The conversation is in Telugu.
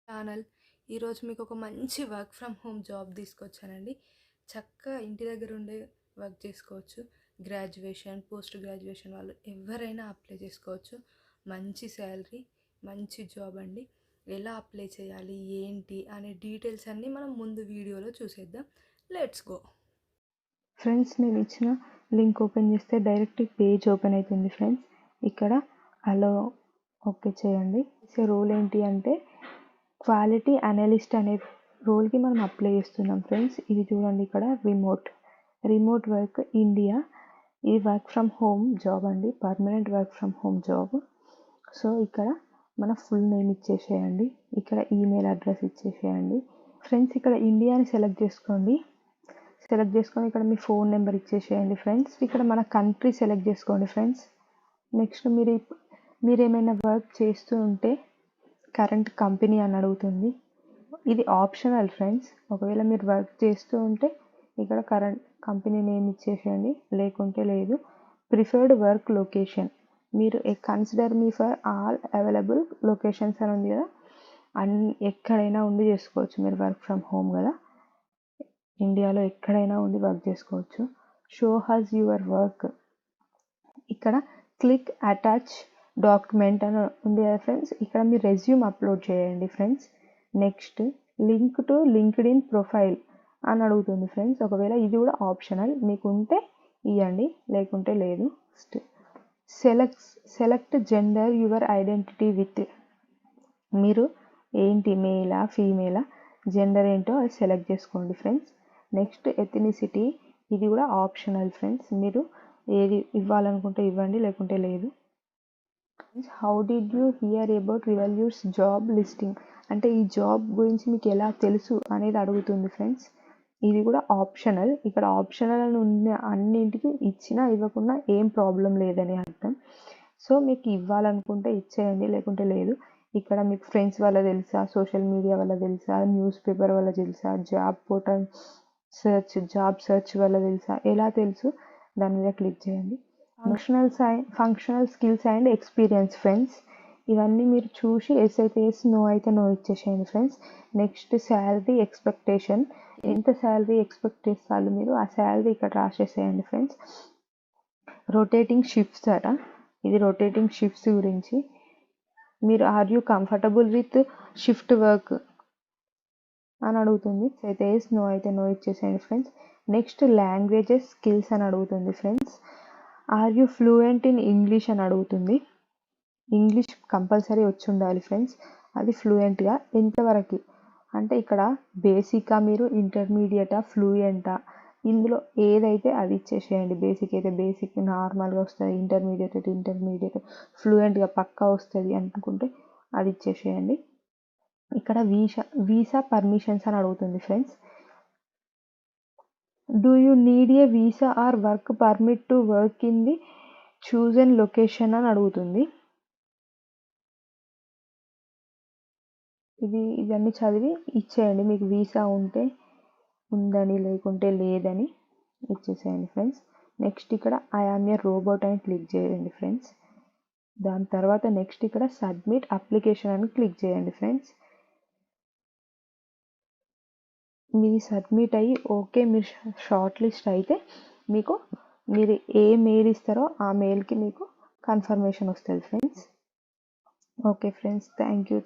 ఛానల్. ఈరోజు మీకు ఒక మంచి వర్క్ ఫ్రమ్ హోమ్ జాబ్ తీసుకొచ్చానండి. చక్కగా ఇంటి దగ్గర ఉండే వర్క్ చేసుకోవచ్చు. గ్రాడ్యుయేషన్, పోస్ట్ గ్రాడ్యుయేషన్ వాళ్ళు ఎవరైనా అప్లై చేసుకోవచ్చు. మంచి శాలరీ, మంచి జాబ్ అండి. ఎలా అప్లై చేయాలి, ఏంటి అనే డీటెయిల్స్ అన్నీ మనం ముందు వీడియోలో చూసేద్దాం. Let's go. ఫ్రెండ్స్, నేను ఇచ్చిన లింక్ ఓపెన్ చేస్తే డైరెక్ట్ పేజ్ ఓపెన్ అవుతుంది ఫ్రెండ్స్. ఇక్కడ అలో ఓకే చేయండి. రోల్ ఏంటి అంటే క్వాలిటీ అనలిస్ట్ అనే రోల్కి మనం అప్లై చేస్తున్నాం ఫ్రెండ్స్. ఇది చూడండి, ఇక్కడ రిమోట్ వర్క్ ఇండియా. ఇది వర్క్ ఫ్రమ్ హోమ్ జాబ్ అండి, permanent work from home job. So ఇక్కడ మన ఫుల్ నేమ్ ఇచ్చేసేయండి, ఇక్కడ ఈమెయిల్ అడ్రస్ ఇచ్చేసేయండి ఫ్రెండ్స్. ఇక్కడ ఇండియాని సెలెక్ట్ చేసుకొని ఇక్కడ మీ ఫోన్ నెంబర్ ఇచ్చేసేయండి ఫ్రెండ్స్. ఇక్కడ మన కంట్రీ సెలెక్ట్ చేసుకోండి ఫ్రెండ్స్. నెక్స్ట్ మీరు ఏమైనా వర్క్ చేస్తూ ఉంటే కరెంట్ కంపెనీ అని అడుగుతుంది. ఇది ఆప్షనల్ ఫ్రెండ్స్. ఒకవేళ మీరు వర్క్ చేస్తూ ఉంటే ఇక్కడ కరెంట్ కంపెనీ నేమ్ ఇచ్చేసేయండి, లేకుంటే లేదు. ప్రిఫర్డ్ వర్క్ లొకేషన్, మీరు consider me for all available locations అని ఉంది కదా, ఎక్కడైనా ఉండి చేసుకోవచ్చు మీరు వర్క్ ఫ్రమ్ హోమ్ కదా. ఇండియాలో ఎక్కడైనా ఉండి వర్క్ చేసుకోవచ్చు. షో హస్ యువర్ వర్క్, ఇక్కడ క్లిక్ అటాచ్ డాక్యుమెంట్ అని ఉంది కదా ఫ్రెండ్స్. ఇక్కడ మీ రెజ్యూమ్ అప్లోడ్ చేయండి friends. Next link to linked in profile అని అడుగుతుంది ఫ్రెండ్స్. ఒకవేళ ఇది కూడా ఆప్షనల్, మీకు ఉంటే ఇవ్వండి, లేకుంటే లేదు. Select gender your identity with, మీరు ఏంటి, మేలా ఫీమేలా, జెండర్ ఏంటో అది సెలెక్ట్ చేసుకోండి ఫ్రెండ్స్. నెక్స్ట్ ఎథనిసిటీ, ఇది కూడా ఆప్షనల్ ఫ్రెండ్స్. మీరు ఏది ఇవ్వాలనుకుంటే ఇవ్వండి, లేకుంటే లేదు. How did you hear about Revolut's job listing, అంటే ఈ జాబ్ గురించి మీకు ఎలా తెలుసు అనేది అడుగుతుంది ఫ్రెండ్స్. ఇది కూడా ఆప్షనల్. ఇక్కడ ఆప్షనల్ అని ఉన్న అన్నింటికి ఇచ్చినా ఇవ్వకుండా ఏం ప్రాబ్లం లేదని అర్థం. సో మీకు ఇవ్వాలనుకుంటే ఇచ్చేయండి, లేకుంటే లేదు. ఇక్కడ మీకు ఫ్రెండ్స్ వల్ల తెలుసా, సోషల్ మీడియా వల్ల తెలుసా, న్యూస్ పేపర్ వల్ల తెలుసా, జాబ్ పోర్టల్ జాబ్ సెర్చ్ వల్ల తెలుసా, ఎలా తెలుసు దాని మీద క్లిక్ చేయండి. Functional skills and experience friends, ఇవన్నీ మీరు చూసి ఎస్ అయితే ఎస్, నో అయితే నో ఇచ్చేసేయండి ఫ్రెండ్స్. నెక్స్ట్ శాలరీ ఎక్స్పెక్టేషన్, ఎంత శాలరీ ఎక్స్పెక్ట్ చేస్తారు మీరు, ఆ శాలరీ ఇక్కడ రాసేసేయండి ఫ్రెండ్స్. రొటేటింగ్ షిఫ్ట్స్ అట, ఇది రొటేటింగ్ షిఫ్ట్స్ గురించి. మీరు are you comfortable with shift work అని అడుగుతుంది. అయితే ఎస్, నో అయితే నో ఇచ్చేసేయండి ఫ్రెండ్స్. నెక్స్ట్ లాంగ్వేజెస్ స్కిల్స్ అని అడుగుతుంది friends. Are you fluent in English అని అడుగుతుంది. ఇంగ్లీష్ కంపల్సరీ వచ్చి ఉండాలి ఫ్రెండ్స్. అది ఫ్లూయెంట్గా ఎంతవరకు అంటే ఇక్కడ బేసికా, మీరు ఇంటర్మీడియటా, ఫ్లూయెంటా, ఇందులో ఏదైతే అది ఇచ్చేసేయండి. బేసిక్ అయితే బేసిక్, నార్మల్గా వస్తుంది. ఇంటర్మీడియట్ అయితే ఇంటర్మీడియట్, ఫ్లూయెంట్గా పక్కా వస్తుంది అనుకుంటే అది ఇచ్చేసేయండి. ఇక్కడ వీసా పర్మిషన్స్ అని అడుగుతుంది friends. Do you need a visa or work permit to work in the chosen location అని అడుగుతుంది. ఇవన్నీ చదివి ఇచ్చేయండి. మీకు వీసా ఉంటే ఉందని, లేకుంటే లేదని ఇచ్చేసేయండి ఫ్రెండ్స్. నెక్స్ట్ ఇక్కడ ఐ ఆమ్ ఏ రోబోట్ అని క్లిక్ చేయండి ఫ్రెండ్స్. దాని తర్వాత నెక్స్ట్ ఇక్కడ సబ్మిట్ అప్లికేషన్ అని క్లిక్ చేయండి ఫ్రెండ్స్. మీది సబ్మిట్ అయ్యి ఓకే, మీరు షార్ట్ లిస్ట్ అయితే మీరు ఏ మెయిల్ ఇస్తారో ఆ మెయిల్కి మీకు కన్ఫర్మేషన్ వస్తుంది friends. Okay friends, thank you.